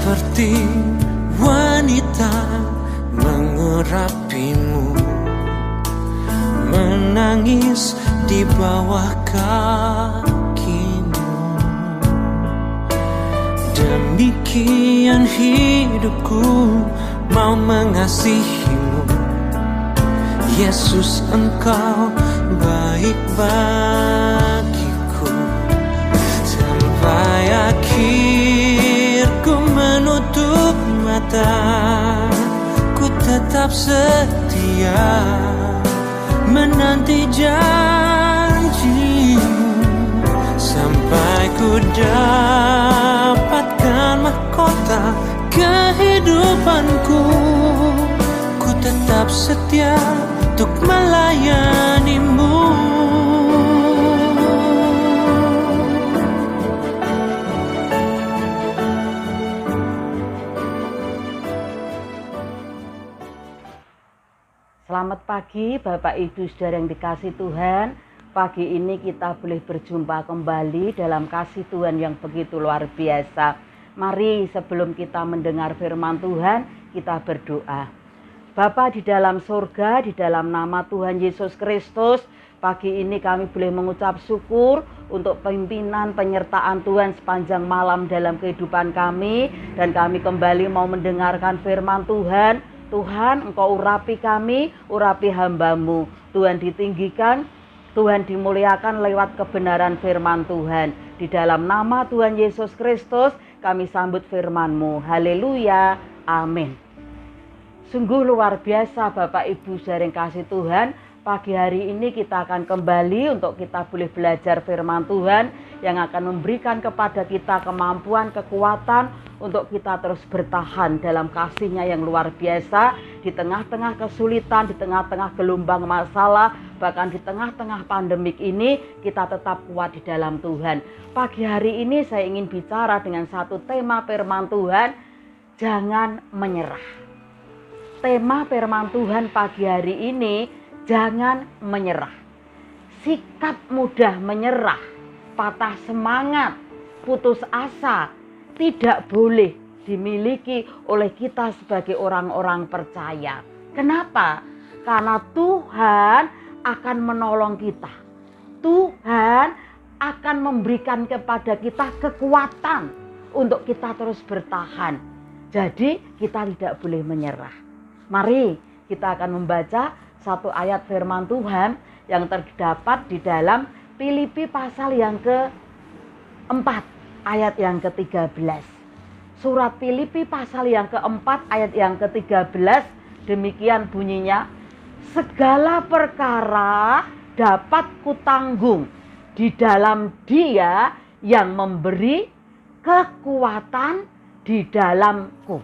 seperti wanita mengurapimu, menangis di bawah kakimu. Demikian hidupku mau mengasihimu, Yesus, Engkau baik bagiku. Sampai akhir ku menutup mata, ku tetap setia menanti janjimu, sampai ku dapatkan mahkota kehidupanku. Ku tetap setia untuk melayanimu. Selamat pagi Bapak Ibu Saudara yang dikasihi Tuhan. Pagi ini kita boleh berjumpa kembali dalam kasih Tuhan yang begitu luar biasa. Mari sebelum kita mendengar firman Tuhan, kita berdoa. Bapa di dalam surga, di dalam nama Tuhan Yesus Kristus, pagi ini kami boleh mengucap syukur untuk pimpinan penyertaan Tuhan sepanjang malam dalam kehidupan kami. Dan kami kembali mau mendengarkan firman Tuhan. Tuhan, Engkau urapi kami, urapi hamba-Mu. Tuhan ditinggikan, Tuhan dimuliakan lewat kebenaran firman Tuhan. Di dalam nama Tuhan Yesus Kristus, kami sambut firman-Mu. Haleluya, amin. Sungguh luar biasa Bapak Ibu saudara yang kasih Tuhan. Pagi hari ini kita akan kembali untuk kita boleh belajar firman Tuhan yang akan memberikan kepada kita kemampuan, kekuatan untuk kita terus bertahan dalam kasih-Nya yang luar biasa. Di tengah-tengah kesulitan, di tengah-tengah gelombang masalah, bahkan di tengah-tengah pandemik ini, kita tetap kuat di dalam Tuhan. Pagi hari ini saya ingin bicara dengan satu tema firman Tuhan, jangan menyerah. Tema firman Tuhan pagi hari ini, jangan menyerah. Sikap mudah menyerah, patah semangat, putus asa tidak boleh dimiliki oleh kita sebagai orang-orang percaya. Kenapa? Karena Tuhan akan menolong kita. Tuhan akan memberikan kepada kita kekuatan untuk kita terus bertahan. Jadi kita tidak boleh menyerah. Mari kita akan membaca satu ayat firman Tuhan yang terdapat di dalam Filipi pasal yang ke-4 ayat yang ke-13. Surat Filipi pasal yang ke-4 ayat yang ke-13 demikian bunyinya, segala perkara dapat kutanggung di dalam Dia yang memberi kekuatan di dalamku.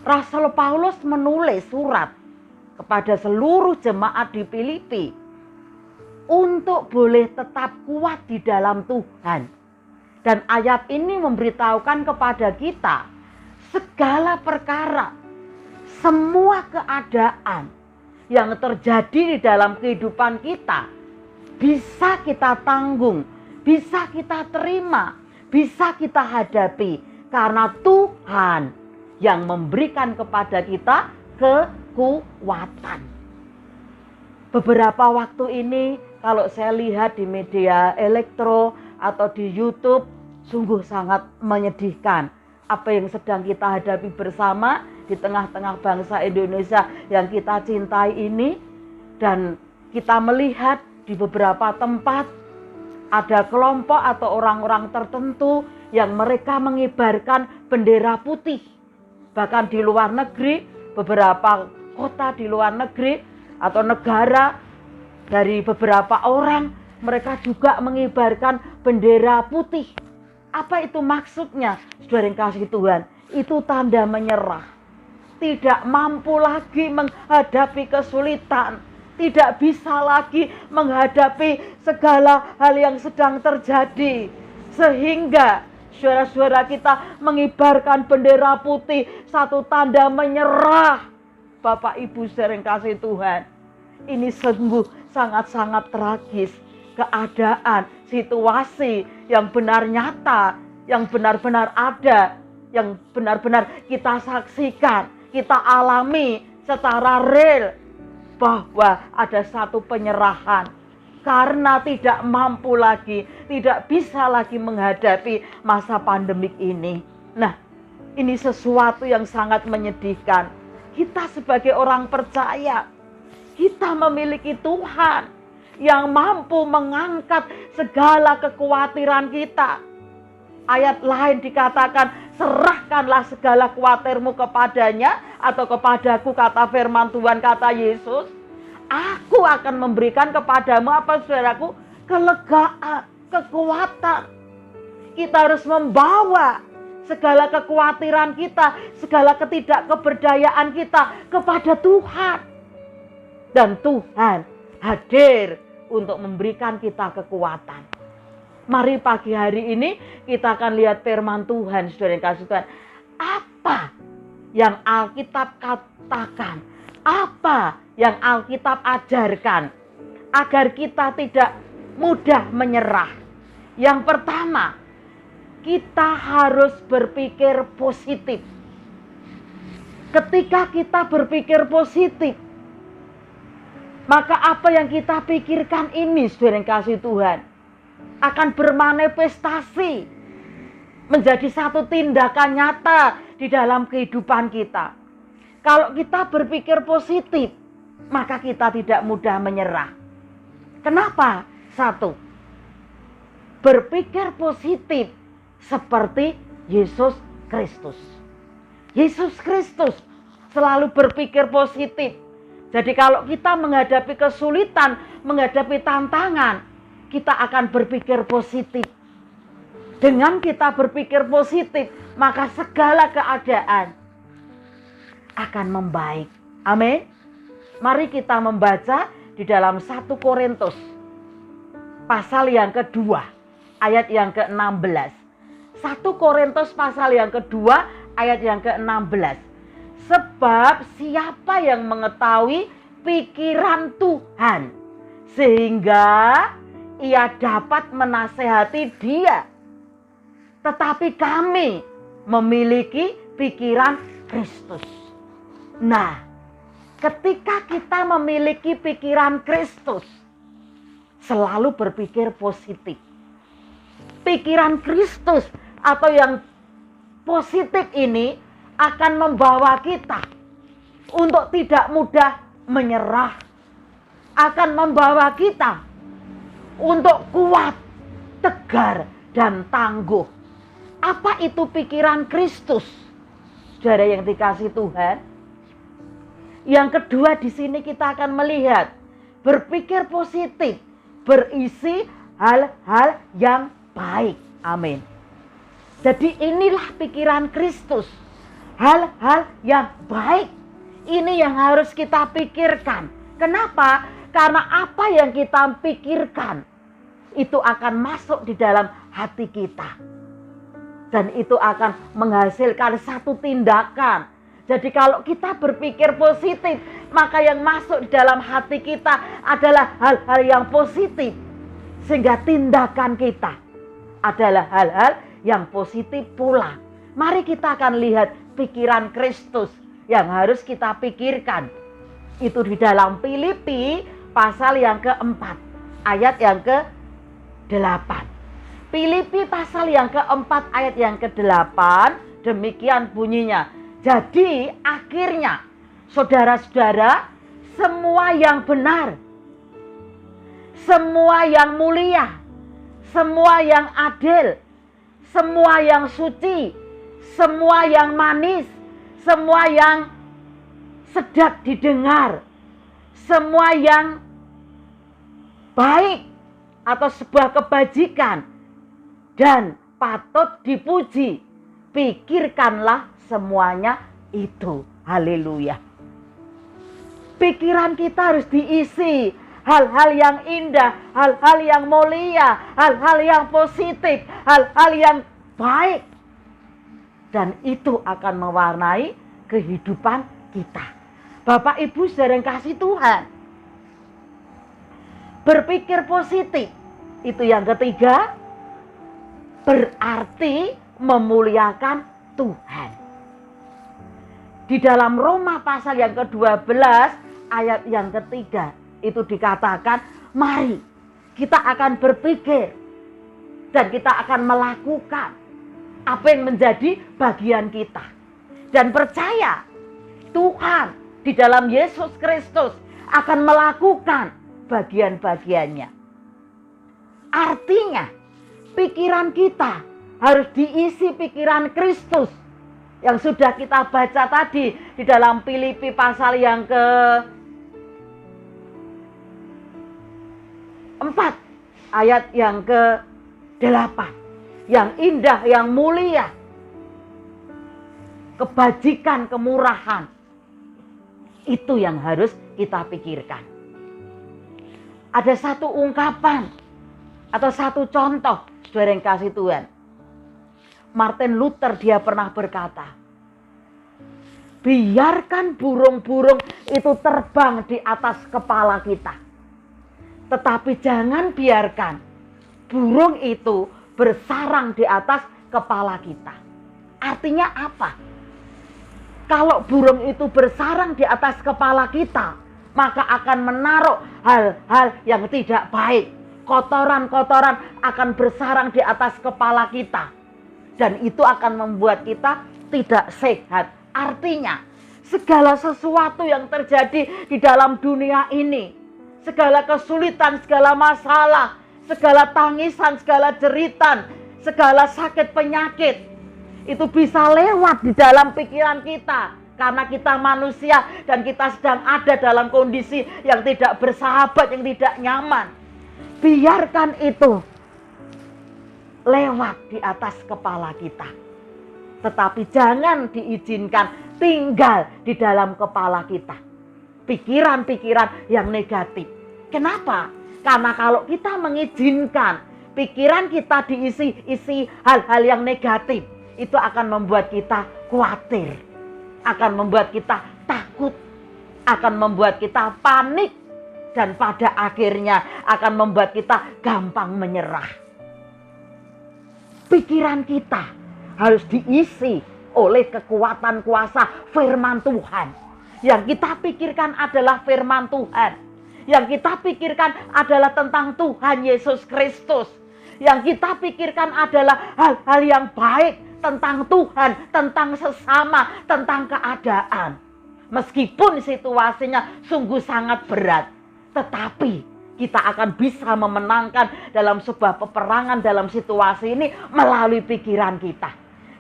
Rasul Paulus menulis surat kepada seluruh jemaat di Filipi untuk boleh tetap kuat di dalam Tuhan. Dan ayat ini memberitahukan kepada kita segala perkara, semua keadaan yang terjadi di dalam kehidupan kita bisa kita tanggung, bisa kita terima, bisa kita hadapi karena Tuhan yang memberikan kepada kita kekuatan. Beberapa waktu ini kalau saya lihat di media elektro atau di YouTube, sungguh sangat menyedihkan apa yang sedang kita hadapi bersama di tengah-tengah bangsa Indonesia yang kita cintai ini. Dan kita melihat di beberapa tempat ada kelompok atau orang-orang tertentu yang mereka mengibarkan bendera putih. Bahkan di luar negeri, beberapa kota di luar negeri atau negara, dari beberapa orang mereka juga mengibarkan bendera putih. Apa itu maksudnya? Saudara yang kasih Tuhan, itu tanda menyerah. Tidak mampu lagi menghadapi kesulitan, tidak bisa lagi menghadapi segala hal yang sedang terjadi. Sehingga saudara-saudara kita mengibarkan bendera putih, satu tanda menyerah. Bapak Ibu saudara yang kasih Tuhan, ini sungguh sangat-sangat tragis. Keadaan, situasi yang benar nyata, yang benar-benar ada yang benar-benar kita saksikan, kita alami secara real, bahwa ada satu penyerahan karena tidak mampu lagi, tidak bisa lagi menghadapi masa pandemik ini. Nah, ini sesuatu yang sangat menyedihkan. Kita sebagai orang percaya, kita memiliki Tuhan yang mampu mengangkat segala kekhawatiran kita. Ayat lain dikatakan, serahkanlah segala khawatirmu kepadanya atau kepadaku, kata firman Tuhan, kata Yesus. Aku akan memberikan kepadamu apa, saudaraku? Kelegaan, kekuatan. Kita harus membawa segala kekhawatiran kita, segala ketidakberdayaan kita kepada Tuhan. Dan Tuhan hadir untuk memberikan kita kekuatan. Mari pagi hari ini kita akan lihat firman Tuhan, saudara yang kasih Tuhan. Apa yang Alkitab katakan? Apa yang Alkitab ajarkan? Agar kita tidak mudah menyerah. Yang pertama, kita harus berpikir positif. Ketika kita berpikir positif, maka apa yang kita pikirkan ini, saudara yang kasih Tuhan, akan bermanifestasi menjadi satu tindakan nyata di dalam kehidupan kita. Kalau kita berpikir positif, maka kita tidak mudah menyerah. Kenapa? Satu, berpikir positif seperti Yesus Kristus. Yesus Kristus selalu berpikir positif. Jadi kalau kita menghadapi kesulitan, menghadapi tantangan, kita akan berpikir positif. Dengan kita berpikir positif, maka segala keadaan akan membaik. Amin. Mari kita membaca di dalam 1 Korintus pasal yang kedua, ayat yang ke-16. 1 Korintus pasal yang kedua, ayat yang ke-16. Sebab siapa yang mengetahui pikiran Tuhan, sehingga ia dapat menasehati dia. Tetapi kami memiliki pikiran Kristus. Nah, ketika kita memiliki pikiran Kristus, selalu berpikir positif. Pikiran Kristus atau yang positif ini akan membawa kita untuk tidak mudah menyerah. Akan membawa kita untuk kuat, tegar, dan tangguh. Apa itu pikiran Kristus? Saudara yang dikasih Tuhan. Yang kedua di sini kita akan melihat berpikir positif, berisi hal-hal yang baik. Amin. Jadi inilah pikiran Kristus. Hal-hal yang baik. Ini yang harus kita pikirkan. Kenapa? Karena apa yang kita pikirkan itu akan masuk di dalam hati kita. Dan itu akan menghasilkan satu tindakan. Jadi kalau kita berpikir positif, maka yang masuk di dalam hati kita adalah hal-hal yang positif. Sehingga tindakan kita adalah hal-hal yang positif pula. Mari kita akan lihat pikiran Kristus yang harus kita pikirkan. Itu di dalam Filipi pasal yang keempat, ayat yang ke-8. Filipi pasal yang keempat, ayat yang ke-8, demikian bunyinya. Jadi akhirnya, saudara-saudara, semua yang benar, semua yang mulia, semua yang adil, semua yang suci, semua yang manis, semua yang sedap didengar, semua yang baik atau sebuah kebajikan dan patut dipuji, pikirkanlah semuanya itu. Haleluya. Pikiran kita harus diisi hal-hal yang indah, hal-hal yang mulia, hal-hal yang positif, hal-hal yang baik. Dan itu akan mewarnai kehidupan kita. Bapak Ibu saudara yang kasih Tuhan, berpikir positif itu yang ketiga, berarti memuliakan Tuhan. Di dalam Roma pasal yang ke-12 ayat yang ketiga itu dikatakan, mari kita akan berpikir dan kita akan melakukan apa yang menjadi bagian kita. Dan percaya Tuhan di dalam Yesus Kristus akan melakukan bagian-bagiannya. Artinya pikiran kita harus diisi pikiran Kristus yang sudah kita baca tadi di dalam Filipi pasal yang ke-4 ayat yang ke-8. Yang indah, yang mulia, kebajikan, kemurahan, itu yang harus kita pikirkan. Ada satu ungkapan atau satu contoh, saudara yang kasih Tuhan. Martin Luther dia pernah berkata, biarkan burung-burung itu terbang di atas kepala kita. Tetapi jangan biarkan burung itu bersarang di atas kepala kita. Artinya apa? Kalau burung itu bersarang di atas kepala kita, maka akan menaruh hal-hal yang tidak baik. Kotoran-kotoran akan bersarang di atas kepala kita. Dan itu akan membuat kita tidak sehat. Artinya, segala sesuatu yang terjadi di dalam dunia ini, segala kesulitan, segala masalah, segala tangisan, segala jeritan, segala sakit penyakit, itu bisa lewat di dalam pikiran kita. Karena kita manusia dan kita sedang ada dalam kondisi yang tidak bersahabat, yang tidak nyaman. Biarkan itu lewat di atas kepala kita. Tetapi jangan diizinkan tinggal di dalam kepala kita. Pikiran-pikiran yang negatif. Kenapa? Karena kalau kita mengizinkan pikiran kita diisi hal-hal yang negatif, itu akan membuat kita khawatir. Akan membuat kita takut. Akan membuat kita panik. Dan pada akhirnya akan membuat kita gampang menyerah. Pikiran kita harus diisi oleh kekuatan kuasa firman Tuhan. Yang kita pikirkan adalah firman Tuhan. Yang kita pikirkan adalah tentang Tuhan Yesus Kristus. Yang kita pikirkan adalah hal-hal yang baik tentang Tuhan, tentang sesama, tentang keadaan. Meskipun situasinya sungguh sangat berat, tetapi kita akan bisa memenangkan dalam sebuah peperangan dalam situasi ini melalui pikiran kita.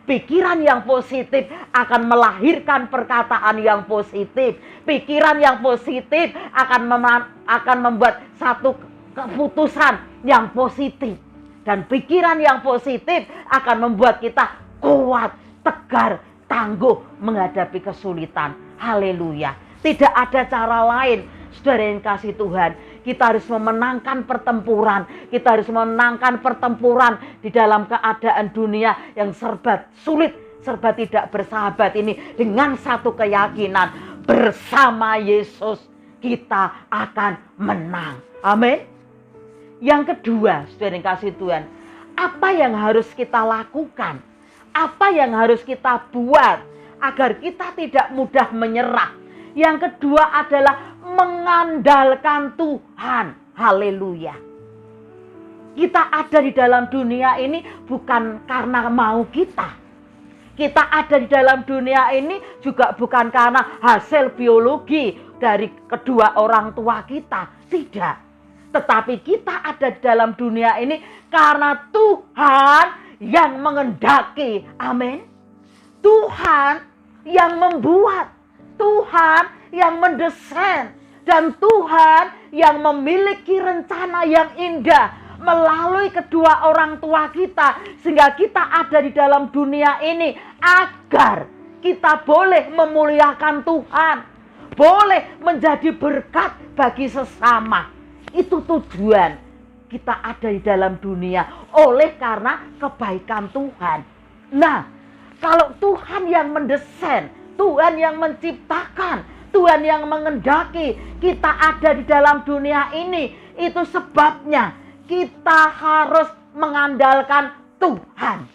Pikiran yang positif akan melahirkan perkataan yang positif. Pikiran yang positif akan membuat satu keputusan yang positif. Dan pikiran yang positif akan membuat kita kuat, tegar, tangguh menghadapi kesulitan. Haleluya. Tidak ada cara lain. Saudara yang kasih Tuhan, kita harus memenangkan pertempuran. Kita harus memenangkan pertempuran di dalam keadaan dunia yang serba sulit, serba tidak bersahabat ini. Dengan satu keyakinan, bersama Yesus kita akan menang. Amin. Yang kedua, saudara yang kasih Tuhan, apa yang harus kita lakukan? Apa yang harus kita buat agar kita tidak mudah menyerah? Yang kedua adalah mengandalkan Tuhan. Haleluya. Kita ada di dalam dunia ini bukan karena mau kita. Kita ada di dalam dunia ini juga bukan karena hasil biologi dari kedua orang tua kita. Tidak. Tetapi kita ada di dalam dunia ini karena Tuhan yang mengendaki. Amin. Tuhan yang membuat. Tuhan yang mendesain. Dan Tuhan yang memiliki rencana yang indah melalui kedua orang tua kita. Sehingga kita ada di dalam dunia ini agar kita boleh memuliakan Tuhan. Boleh menjadi berkat bagi sesama. Itu tujuan kita ada di dalam dunia oleh karena kebaikan Tuhan. Nah, kalau Tuhan yang mendesain, Tuhan yang menciptakan, Tuhan yang mengendaki kita ada di dalam dunia ini, itu sebabnya kita harus mengandalkan Tuhan.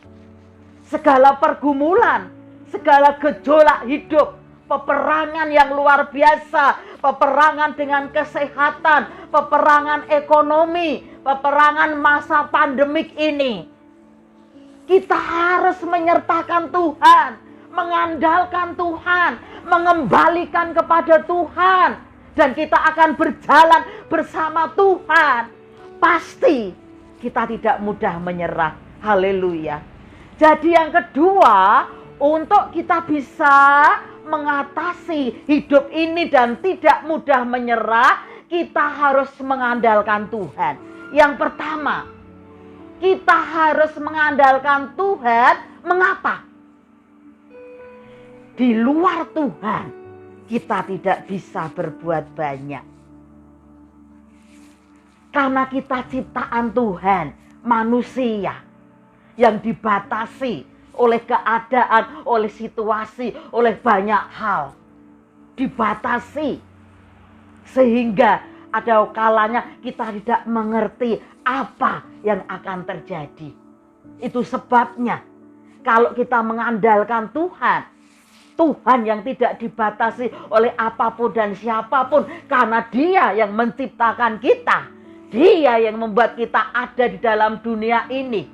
Segala pergumulan, segala gejolak hidup, peperangan yang luar biasa, peperangan dengan kesehatan, peperangan ekonomi, peperangan masa pandemik ini. Kita harus menyertakan Tuhan, mengandalkan Tuhan, mengembalikan kepada Tuhan, dan kita akan berjalan bersama Tuhan. Pasti kita tidak mudah menyerah. Haleluya. Jadi yang kedua, untuk kita bisa mengatasi hidup ini dan tidak mudah menyerah, kita harus mengandalkan Tuhan. Yang pertama, kita harus mengandalkan Tuhan. Mengapa? Di luar Tuhan, kita tidak bisa berbuat banyak. Karena kita ciptaan Tuhan, manusia yang dibatasi oleh keadaan, oleh situasi, oleh banyak hal. Dibatasi. Sehingga ada kalanya kita tidak mengerti apa yang akan terjadi. Itu sebabnya kalau kita mengandalkan Tuhan, Tuhan yang tidak dibatasi oleh apapun dan siapapun, karena Dia yang menciptakan kita, Dia yang membuat kita ada di dalam dunia ini.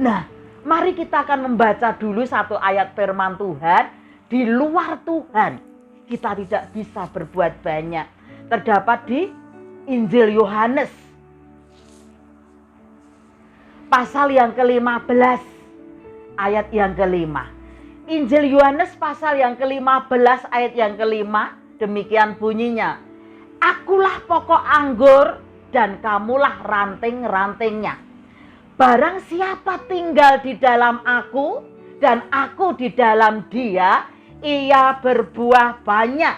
Nah, mari kita akan membaca dulu satu ayat firman Tuhan. Di luar Tuhan kita tidak bisa berbuat banyak. Terdapat di Injil Yohanes pasal yang ke-15 ayat yang ke-5. Injil Yohanes pasal yang ke-15 ayat yang ke-5, demikian bunyinya. Akulah pokok anggur dan kamulah ranting-rantingnya. Barang siapa tinggal di dalam aku dan aku di dalam dia, ia berbuah banyak.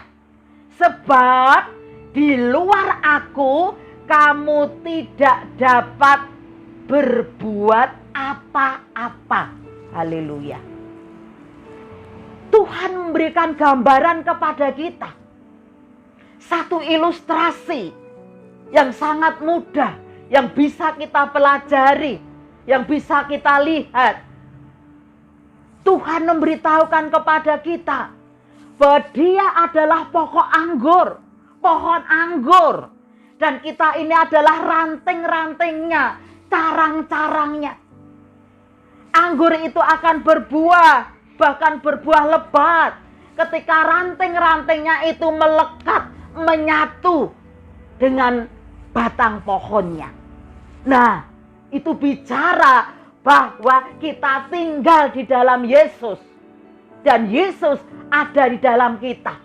Sebab di luar aku kamu tidak dapat berbuat apa-apa. Haleluya. Tuhan memberikan gambaran kepada kita. Satu ilustrasi yang sangat mudah, yang bisa kita pelajari, yang bisa kita lihat. Tuhan memberitahukan kepada kita bahwa Dia adalah pokok anggur, pohon anggur. Dan kita ini adalah ranting-rantingnya, carang-carangnya. Anggur itu akan berbuah, bahkan berbuah lebat ketika ranting-rantingnya itu melekat, menyatu dengan batang pohonnya. Nah, itu bicara bahwa kita tinggal di dalam Yesus dan Yesus ada di dalam kita.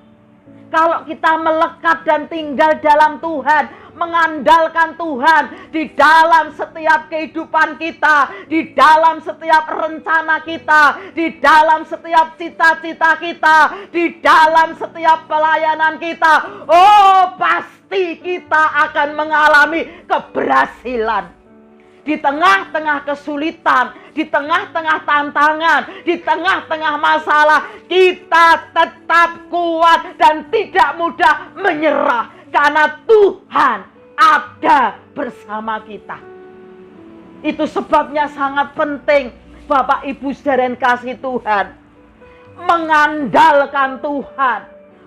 Kalau kita melekat dan tinggal dalam Tuhan, mengandalkan Tuhan di dalam setiap kehidupan kita, di dalam setiap rencana kita, di dalam setiap cita-cita kita, di dalam setiap pelayanan kita, oh pasti kita akan mengalami keberhasilan. Di tengah-tengah kesulitan, di tengah-tengah tantangan, di tengah-tengah masalah, kita tetap kuat dan tidak mudah menyerah. Karena Tuhan ada bersama kita. Itu sebabnya sangat penting, Bapak Ibu saudara yang kasih Tuhan, mengandalkan Tuhan.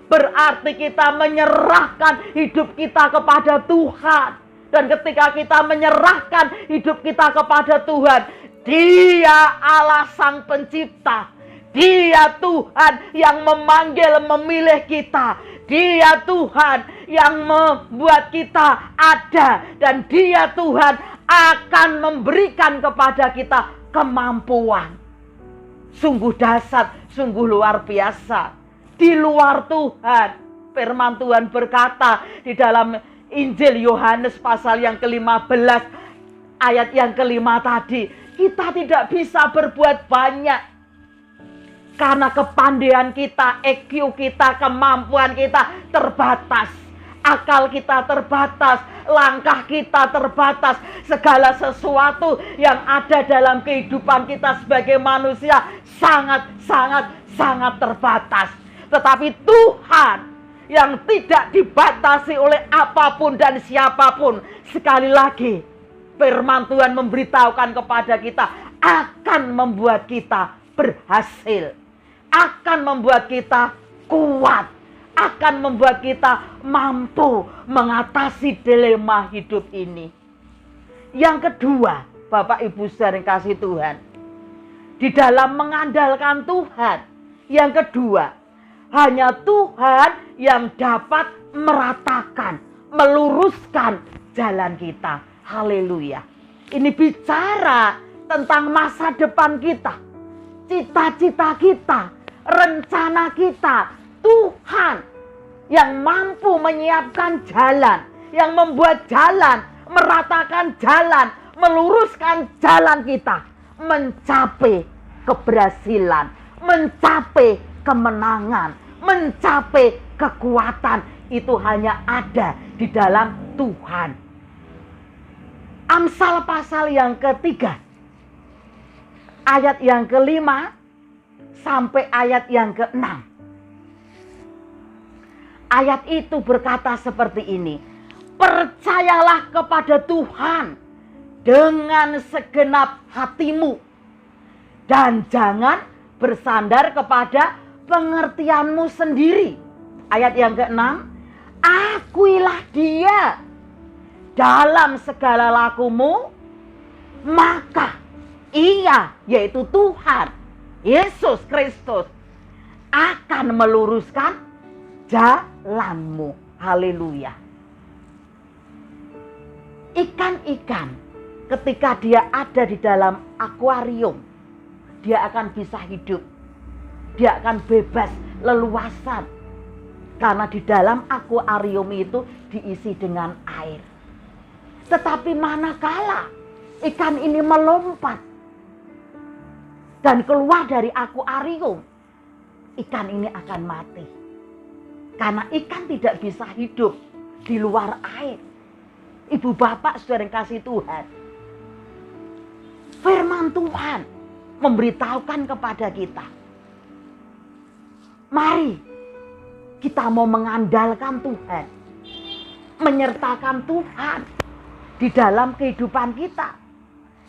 Berarti kita menyerahkan hidup kita kepada Tuhan. Dan ketika kita menyerahkan hidup kita kepada Tuhan, Dia Allah Sang Pencipta. Dia Tuhan yang memanggil, memilih kita. Dia Tuhan yang membuat kita ada. Dan Dia Tuhan akan memberikan kepada kita kemampuan. Sungguh dahsyat, sungguh luar biasa. Di luar Tuhan, firman Tuhan berkata di dalam Injil Yohanes pasal yang ke-15 ayat yang ke-5 tadi, kita tidak bisa berbuat banyak karena kepandaian kita, EQ kita, kemampuan kita terbatas, akal kita terbatas, langkah kita terbatas, segala sesuatu yang ada dalam kehidupan kita sebagai manusia sangat terbatas. Tetapi Tuhan yang tidak dibatasi oleh apapun dan siapapun, sekali lagi firman Tuhan memberitahukan kepada kita akan membuat kita berhasil. akan membuat kita kuat, akan membuat kita mampu mengatasi dilema hidup ini. Yang kedua, Bapak Ibu saudara yang kasih Tuhan, di dalam mengandalkan Tuhan, yang kedua, hanya Tuhan yang dapat meratakan, meluruskan jalan kita. Haleluya. Ini bicara tentang masa depan kita, cita-cita kita, rencana kita. Tuhan yang mampu menyiapkan jalan, yang membuat jalan, meratakan jalan, meluruskan jalan kita, mencapai keberhasilan, mencapai kemenangan, mencapai kekuatan. Itu hanya ada di dalam Tuhan. Amsal pasal yang ketiga, ayat yang kelima sampai ayat yang keenam. Ayat itu berkata seperti ini: percayalah kepada Tuhan dengan segenap hatimu, dan jangan bersandar kepada pengertianmu sendiri. Ayat yang keenam, akuilah Dia dalam segala lakumu, maka Ia, yaitu Tuhan Yesus Kristus, akan meluruskan jalanmu. Haleluya. Ikan-ikan ketika dia ada di dalam akuarium, dia akan bisa hidup, dia akan bebas, leluasan, karena di dalam akuarium itu diisi dengan air. Tetapi manakala ikan ini melompat dan keluar dari akuarium, ikan ini akan mati. Karena ikan tidak bisa hidup di luar air. Ibu bapak saudara yang kasih Tuhan, firman Tuhan memberitahukan kepada kita, mari kita mau mengandalkan Tuhan, menyertakan Tuhan di dalam kehidupan kita,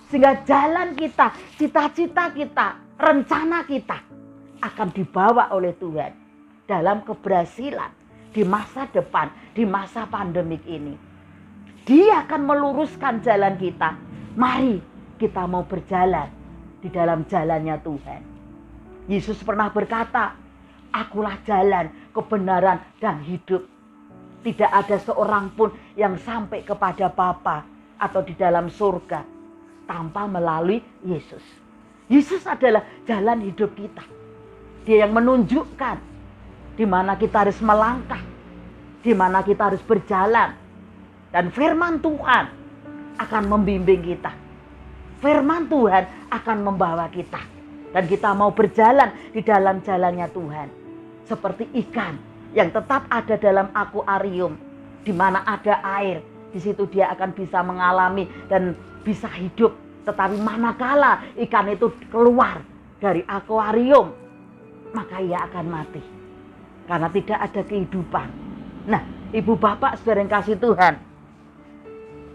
sehingga jalan kita, cita-cita kita, rencana kita akan dibawa oleh Tuhan dalam keberhasilan di masa depan, di masa pandemik ini. Dia akan meluruskan jalan kita. Mari kita mau berjalan di dalam jalannya Tuhan. Yesus pernah berkata, akulah jalan, kebenaran, dan hidup. Tidak ada seorang pun yang sampai kepada Bapa atau di dalam surga tanpa melalui Yesus. Yesus adalah jalan hidup kita. Dia yang menunjukkan di mana kita harus melangkah, di mana kita harus berjalan. Dan firman Tuhan akan membimbing kita. Firman Tuhan akan membawa kita. Dan kita mau berjalan di dalam jalannya Tuhan. Seperti ikan yang tetap ada dalam akuarium, di mana ada air. Di situ dia akan bisa mengalami dan bisa hidup. Tetapi manakala ikan itu keluar dari akuarium, maka ia akan mati. Karena tidak ada kehidupan. Nah, ibu bapak saudara yang kasih Tuhan,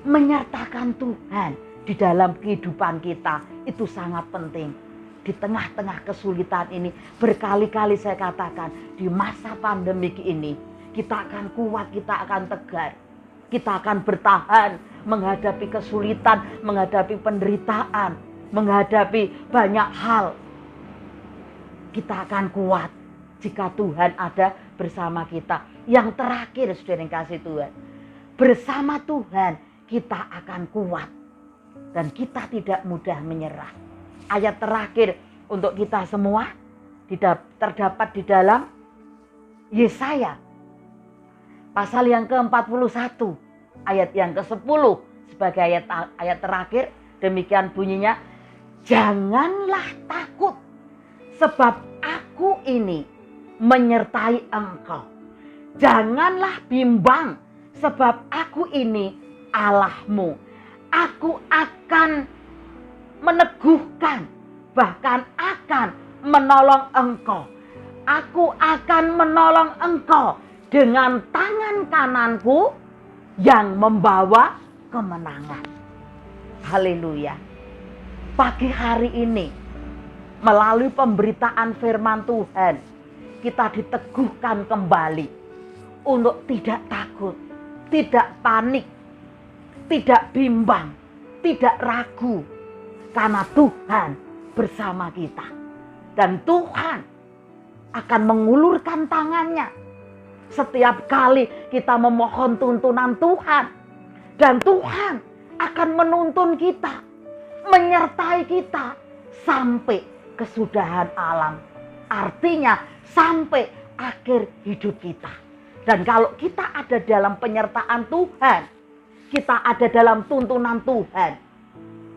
menyertakan Tuhan di dalam kehidupan kita itu sangat penting. Di tengah-tengah kesulitan ini, berkali-kali saya katakan, di masa pandemik ini, kita akan kuat, kita akan tegar. Kita akan bertahan menghadapi kesulitan, menghadapi penderitaan, menghadapi banyak hal. Kita akan kuat jika Tuhan ada bersama kita. Yang terakhir, saudara yang kasih Tuhan, bersama Tuhan kita akan kuat dan kita tidak mudah menyerah. Ayat terakhir untuk kita semua terdapat di dalam Yesaya pasal yang ke-41 ayat yang ke-10 sebagai ayat terakhir. Demikian bunyinya, janganlah takut sebab aku ini menyertai engkau. Janganlah bimbang sebab aku ini Allahmu. Aku akan meneguhkan, bahkan akan menolong engkau. Aku akan menolong engkau dengan tangan kananku yang membawa kemenangan. Haleluya. Pagi hari ini Melalui pemberitaan firman Tuhan, kita diteguhkan kembali untuk tidak takut, tidak panik, tidak bimbang, tidak ragu. Karena Tuhan bersama kita. Dan Tuhan akan mengulurkan tangannya setiap kali kita memohon tuntunan Tuhan. Dan Tuhan akan menuntun kita, menyertai kita sampai kesudahan alam. Artinya sampai akhir hidup kita. Dan kalau kita ada dalam penyertaan Tuhan, kita ada dalam tuntunan Tuhan,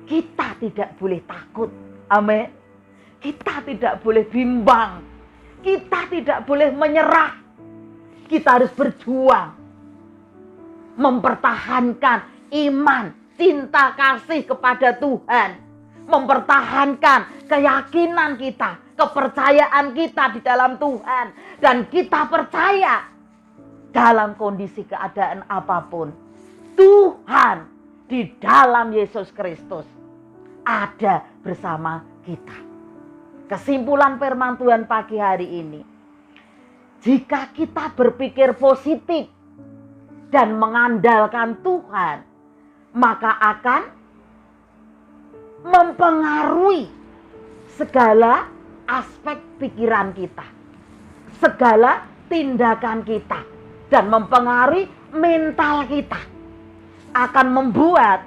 kita tidak boleh takut. Amin. Kita tidak boleh bimbang. Kita tidak boleh menyerah. Kita harus berjuang. Mempertahankan iman, cinta, kasih kepada Tuhan. Mempertahankan keyakinan kita, kepercayaan kita di dalam Tuhan. Dan kita percaya dalam kondisi keadaan apapun, Tuhan di dalam Yesus Kristus ada bersama kita. Kesimpulan firman Tuhan pagi hari ini, jika kita berpikir positif dan mengandalkan Tuhan, maka akan mempengaruhi segala aspek pikiran kita, segala tindakan kita, dan mempengaruhi mental kita. Akan membuat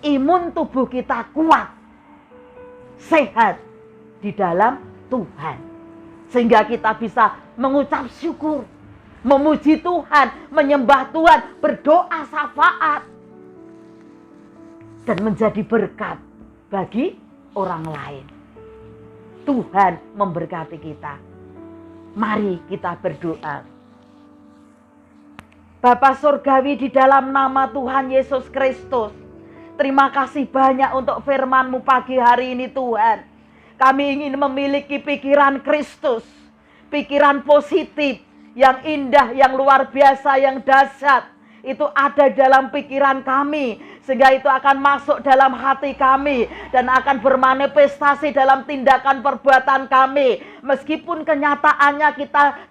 imun tubuh kita kuat, sehat di dalam Tuhan. Sehingga kita bisa mengucap syukur, memuji Tuhan, menyembah Tuhan, berdoa syafaat, dan menjadi berkat bagi orang lain. Tuhan memberkati kita. Mari kita berdoa. Bapa Surgawi, di dalam nama Tuhan Yesus Kristus, terima kasih banyak untuk firman-Mu pagi hari ini Tuhan. Kami ingin memiliki pikiran Kristus, pikiran positif, yang indah, yang luar biasa, yang dahsyat. Itu ada dalam pikiran kami, sehingga itu akan masuk dalam hati kami dan akan bermanifestasi dalam tindakan perbuatan kami. Meskipun kenyataannya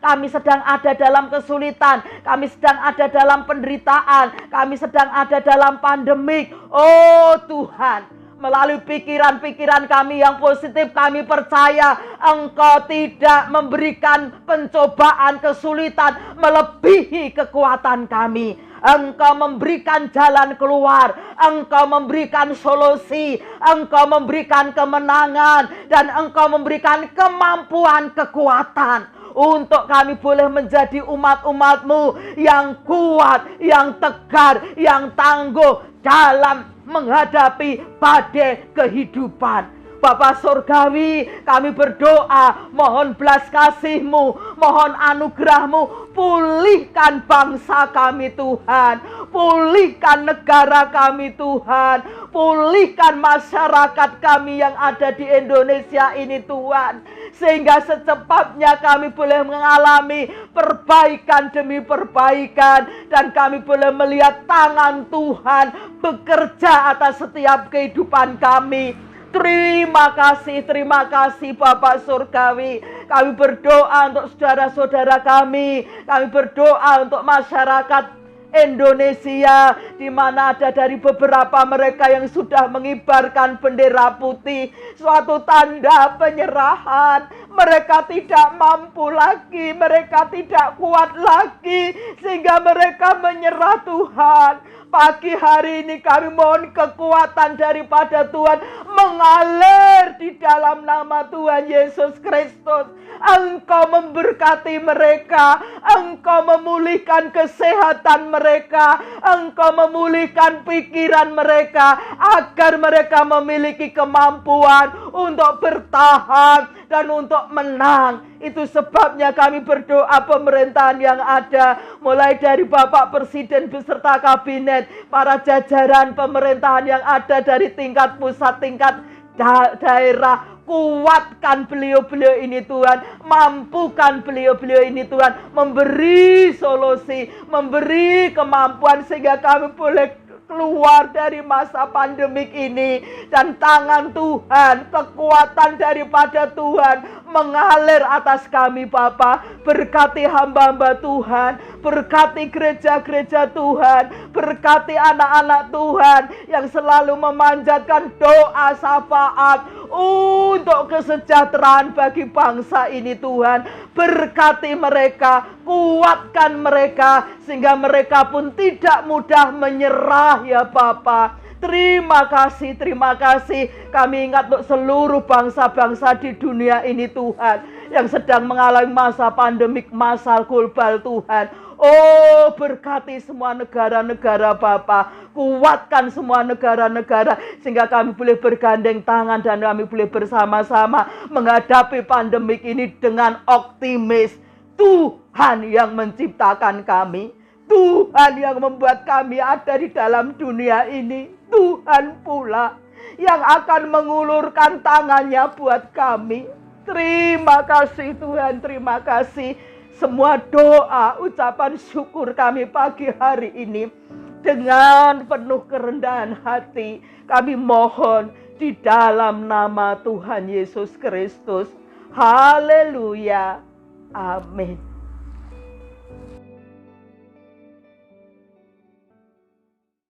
kami sedang ada dalam kesulitan, kami sedang ada dalam penderitaan, kami sedang ada dalam pandemik. Oh Tuhan, melalui pikiran-pikiran kami yang positif, kami percaya Engkau tidak memberikan pencobaan, kesulitan melebihi kekuatan kami. Engkau memberikan jalan keluar, Engkau memberikan solusi, Engkau memberikan kemenangan, dan Engkau memberikan kemampuan, kekuatan untuk kami boleh menjadi umat-umat-Mu yang kuat, yang tegar, yang tangguh dalam menghadapi badai kehidupan. Bapa Surgawi, kami berdoa, mohon belas kasih-Mu, mohon anugerah-Mu, pulihkan bangsa kami Tuhan, pulihkan negara kami Tuhan, pulihkan masyarakat kami yang ada di Indonesia ini Tuhan, sehingga secepatnya kami boleh mengalami perbaikan demi perbaikan, dan kami boleh melihat tangan Tuhan bekerja atas setiap kehidupan kami. Terima kasih Bapak Surgawi. Kami berdoa untuk saudara-saudara kami berdoa untuk masyarakat Indonesia, di mana ada dari beberapa mereka yang sudah mengibarkan bendera putih, suatu tanda penyerahan. Mereka tidak mampu lagi, mereka tidak kuat lagi, sehingga mereka menyerah Tuhan. Pagi hari ini kami mohon kekuatan daripada Tuhan mengalir di dalam nama Tuhan Yesus Kristus. Engkau memberkati mereka, Engkau memulihkan kesehatan mereka, Engkau memulihkan pikiran mereka, agar mereka memiliki kemampuan untuk bertahan dan untuk menang. Itu sebabnya kami berdoa pemerintahan yang ada, mulai dari Bapak Presiden beserta kabinet, para jajaran pemerintahan yang ada dari tingkat pusat, tingkat daerah. Kuatkan beliau-beliau ini Tuhan, mampukan beliau-beliau ini Tuhan, memberi solusi, memberi kemampuan, sehingga kami boleh keluar dari masa pandemik ini. Dan tangan Tuhan, kekuatan daripada Tuhan mengalir atas kami Bapa. Berkati hamba-hamba Tuhan, berkati gereja-gereja Tuhan, berkati anak-anak Tuhan yang selalu memanjatkan doa syafaat untuk kesejahteraan bagi bangsa ini Tuhan. Berkati mereka, kuatkan mereka, sehingga mereka pun tidak mudah menyerah ya Bapa. Terima kasih, terima kasih. Kami ingat untuk seluruh bangsa-bangsa di dunia ini Tuhan, yang sedang mengalami masa pandemik, masa global Tuhan. Oh, berkati semua negara-negara Bapa. Kuatkan semua negara-negara, sehingga kami boleh bergandeng tangan dan kami boleh bersama-sama menghadapi pandemik ini dengan optimis. Tuhan yang menciptakan kami, Tuhan yang membuat kami ada di dalam dunia ini, Tuhan pula yang akan mengulurkan tangannya buat kami. Terima kasih Tuhan, terima kasih. Semua doa, ucapan syukur kami pagi hari ini dengan penuh kerendahan hati kami mohon di dalam nama Tuhan Yesus Kristus. Haleluya. Amin.